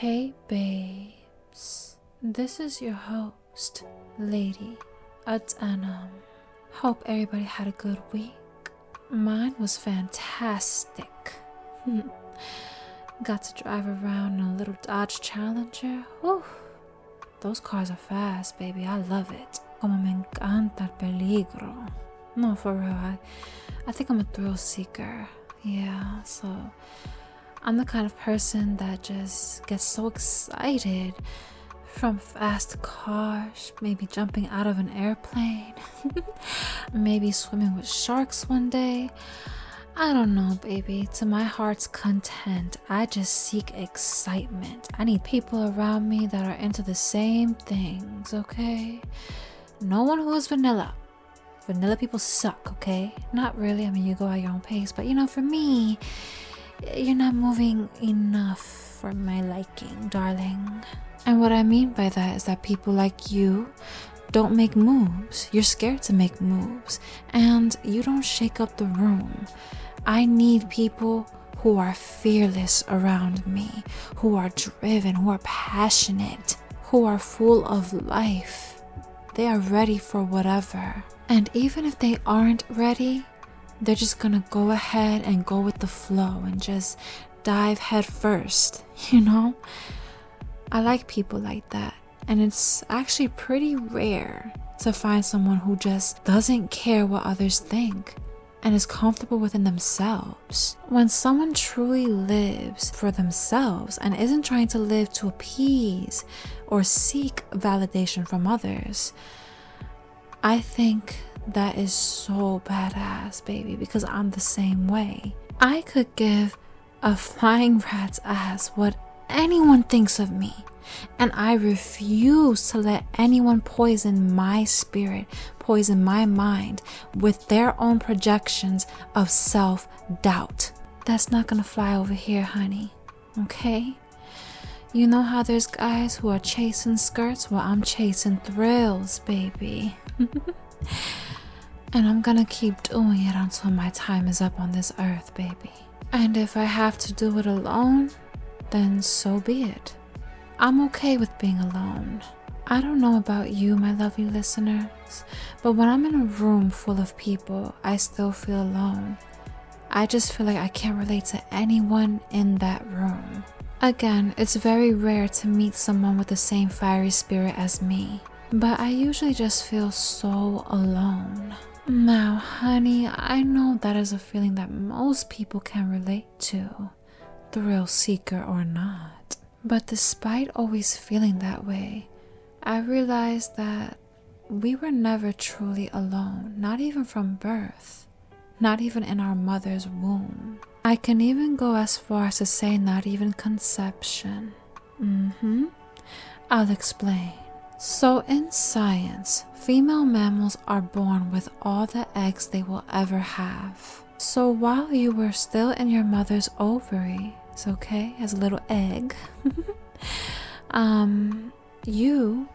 Hey babes, this is your host, Lady Adanam. Hope everybody had a good week. Mine was fantastic. Got to drive around in a little Dodge Challenger. Whew. Those cars are fast, baby. I love it. Como me encanta el peligro. No, for real. I think I'm a thrill seeker. Yeah, so I'm the kind of person that just gets so excited from fast cars, maybe jumping out of an airplane, maybe swimming with sharks one day. I don't know, baby. To my heart's content, I just seek excitement. I need people around me that are into the same things, okay? No one who is vanilla. Vanilla people suck, okay? Not really. I mean, you go at your own pace. But, for me, you're not moving enough for my liking, darling. And what I mean by that is that people like you don't make moves. You're scared to make moves. And you don't shake up the room. I need people who are fearless around me, who are driven, who are passionate, who are full of life. They are ready for whatever. And even if they aren't ready, they're just gonna go ahead and go with the flow and just dive head first, I like people like that. And it's actually pretty rare to find someone who just doesn't care what others think and is comfortable within themselves. When someone truly lives for themselves and isn't trying to live to appease or seek validation from others, I think that is so badass, baby, because I'm the same way. I could give a flying rat's ass what anyone thinks of me, and I refuse to let anyone poison my spirit, poison my mind with their own projections of self-doubt. That's not gonna fly over here, honey, okay? You know how there's guys who are chasing skirts? Well, I'm chasing thrills, baby. And I'm gonna keep doing it until my time is up on this earth, baby. And if I have to do it alone, then so be it. I'm okay with being alone. I don't know about you, my lovely listeners, but when I'm in a room full of people, I still feel alone. I just feel like I can't relate to anyone in that room. Again, it's very rare to meet someone with the same fiery spirit as me, but I usually just feel so alone. Now, honey, I know that is a feeling that most people can relate to, thrill seeker or not. But despite always feeling that way, I realized that we were never truly alone, not even from birth, not even in our mother's womb. I can even go as far as to say not even conception. I'll explain. So in science, female mammals are born with all the eggs they will ever have. So while you were still in your mother's ovaries, okay, as a little egg, you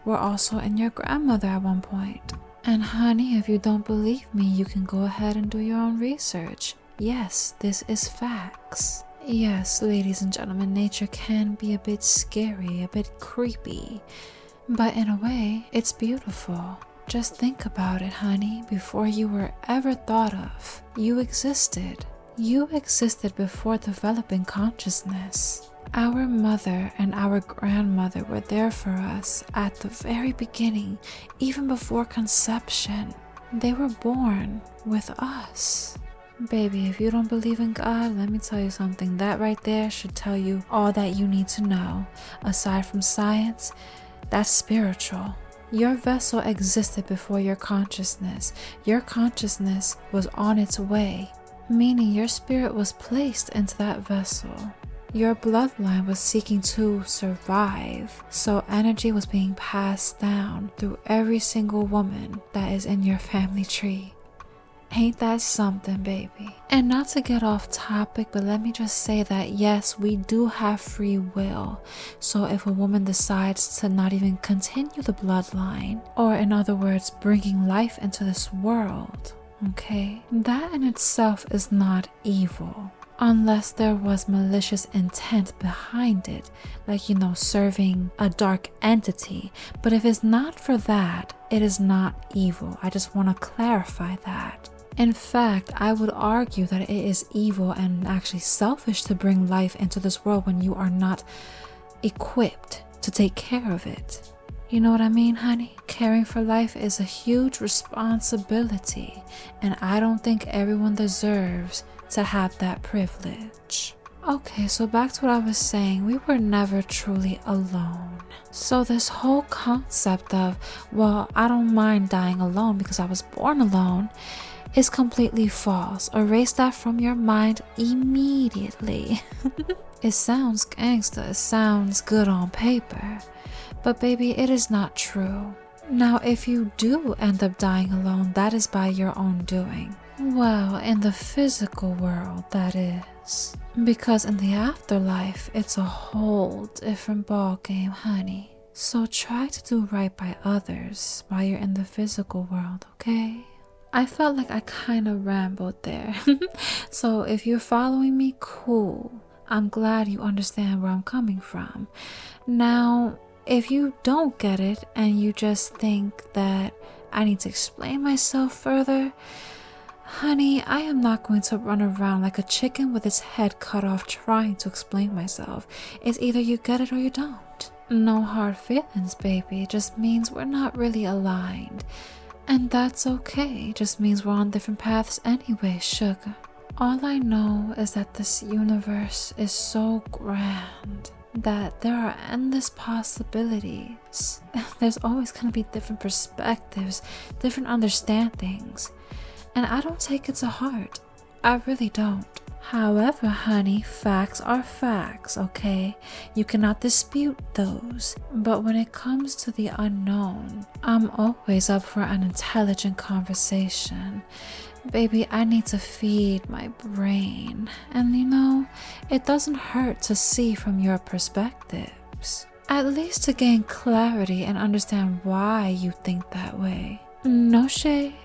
were also in your grandmother at one point. And honey, if you don't believe me, you can go ahead and do your own research. Yes, this is facts. Yes, ladies and gentlemen, nature can be a bit scary, a bit creepy. But in a way, it's beautiful. Just think about it, honey. Before you were ever thought of, you existed. You existed before developing consciousness. Our mother and our grandmother were there for us at the very beginning, even before conception. They were born with us. Baby, if you don't believe in God, let me tell you something. That right there should tell you all that you need to know. Aside from science, that's spiritual. Your vessel existed before your consciousness. Your consciousness was on its way, meaning your spirit was placed into that vessel. Your bloodline was seeking to survive, so energy was being passed down through every single woman that is in your family tree. Ain't that something, baby? And not to get off topic, but let me just say that yes, we do have free will. So if a woman decides to not even continue the bloodline, or in other words, bringing life into this world, okay, that in itself is not evil. Unless there was malicious intent behind it, like, serving a dark entity. But if it's not for that, it is not evil. I just want to clarify that. In fact, I would argue that it is evil and actually selfish to bring life into this world when you are not equipped to take care of it. You know what I mean, honey? Caring for life is a huge responsibility, and I don't think everyone deserves to have that privilege. Okay, so back to what I was saying, we were never truly alone. So this whole concept of, well, I don't mind dying alone because I was born alone, is completely false. Erase that from your mind immediately. It sounds gangster, it sounds good on paper, but baby, it is not true. Now, if you do end up dying alone, that is by your own doing. Well, in the physical world, that is. Because in the afterlife, it's a whole different ballgame, honey. So try to do right by others while you're in the physical world, okay? I felt like I kind of rambled there. So if you're following me, cool. I'm glad you understand where I'm coming from. Now, if you don't get it and you just think that I need to explain myself further, honey, I am not going to run around like a chicken with its head cut off trying to explain myself. It's either you get it or you don't. No hard feelings, baby. It just means we're not really aligned. And that's okay. It just means we're on different paths anyway, sugar. All I know is that this universe is so grand that there are endless possibilities. There's always going to be different perspectives, different understandings. And I don't take it to heart. I really don't. However, honey, facts are facts, okay? You cannot dispute those. But when it comes to the unknown, I'm always up for an intelligent conversation. Baby, I need to feed my brain. And it doesn't hurt to see from your perspectives. At least to gain clarity and understand why you think that way. No shade.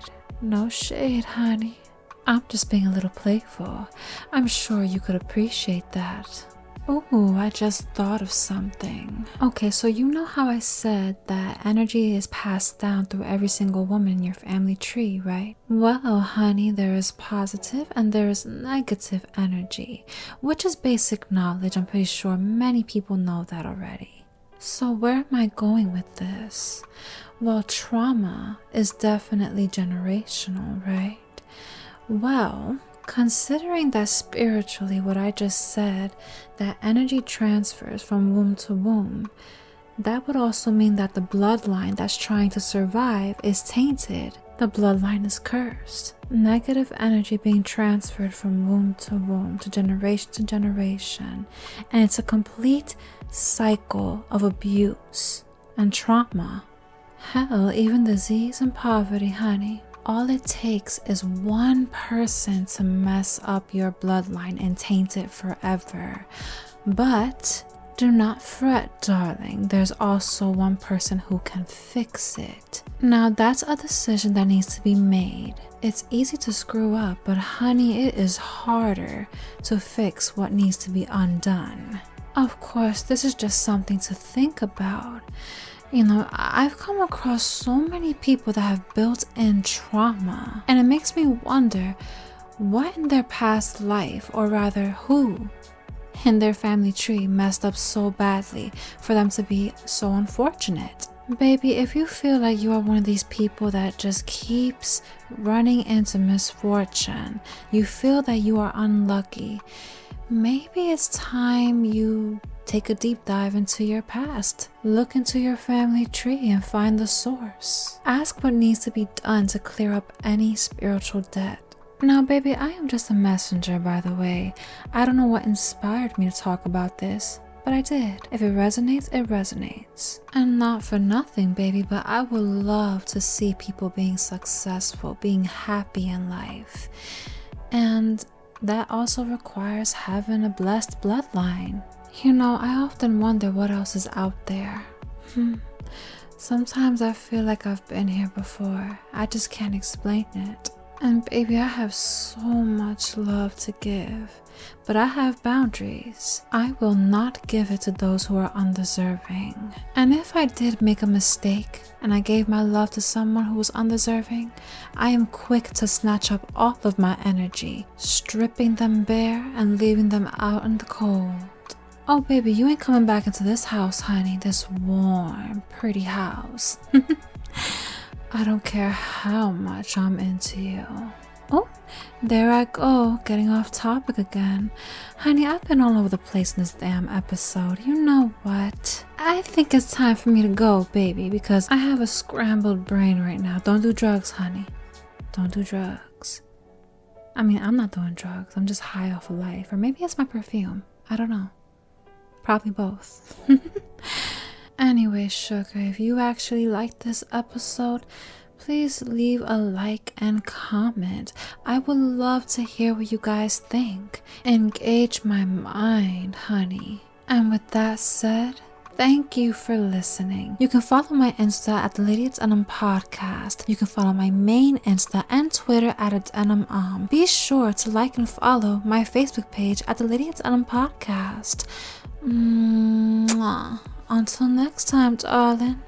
No shade, honey. I'm just being a little playful. I'm sure you could appreciate that. Oh, I just thought of something. Okay, so you know how I said that energy is passed down through every single woman in your family tree, right? Well, honey, there is positive and there is negative energy, which is basic knowledge. I'm pretty sure many people know that already. So where am I going with this? Well, trauma is definitely generational, right? Well, considering that spiritually what I just said, that energy transfers from womb to womb, that would also mean that the bloodline that's trying to survive is tainted. The bloodline is cursed. Negative energy being transferred from womb to generation. And it's a complete cycle of abuse and trauma. Hell, even disease and poverty, honey. All it takes is one person to mess up your bloodline and taint it forever. But do not fret, darling. There's also one person who can fix it. Now, that's a decision that needs to be made. It's easy to screw up, but honey, it is harder to fix what needs to be undone. Of course, this is just something to think about. I've come across so many people that have built-in trauma, and it makes me wonder what in their past life, or rather who in their family tree messed up so badly for them to be so unfortunate. Baby, if you feel like you are one of these people that just keeps running into misfortune, you feel that you are unlucky, maybe it's time you take a deep dive into your past. Look into your family tree and find the source. Ask what needs to be done to clear up any spiritual debt. Now, baby, I am just a messenger, by the way. I don't know what inspired me to talk about this, but I did. If it resonates, it resonates. And not for nothing, baby, but I would love to see people being successful, being happy in life. And that also requires having a blessed bloodline. I often wonder what else is out there. Sometimes I feel like I've been here before. I just can't explain it. And baby, I have so much love to give, but I have boundaries. I will not give it to those who are undeserving. And if I did make a mistake and I gave my love to someone who was undeserving, I am quick to snatch up all of my energy, stripping them bare and leaving them out in the cold. Oh baby, you ain't coming back into this house, honey, this warm, pretty house. I don't care how much I'm into you. Oh, there I go, getting off topic again. Honey, I've been all over the place in this damn episode. You know what? I think it's time for me to go, baby, because I have a scrambled brain right now. Don't do drugs, honey. Don't do drugs. I mean, I'm not doing drugs. I'm just high off of life. Or maybe it's my perfume. I don't know. Probably both. Anyway, sugar, if you actually liked this episode, please leave a like and comment. I would love to hear what you guys think. Engage my mind, honey. And with that said, thank you for listening. You can follow my Insta at the Lady It's Denim Podcast. You can follow my main Insta and Twitter at It's Denim. Be sure to like and follow my Facebook page at the Lady It's Denim Podcast. Until next time, darling.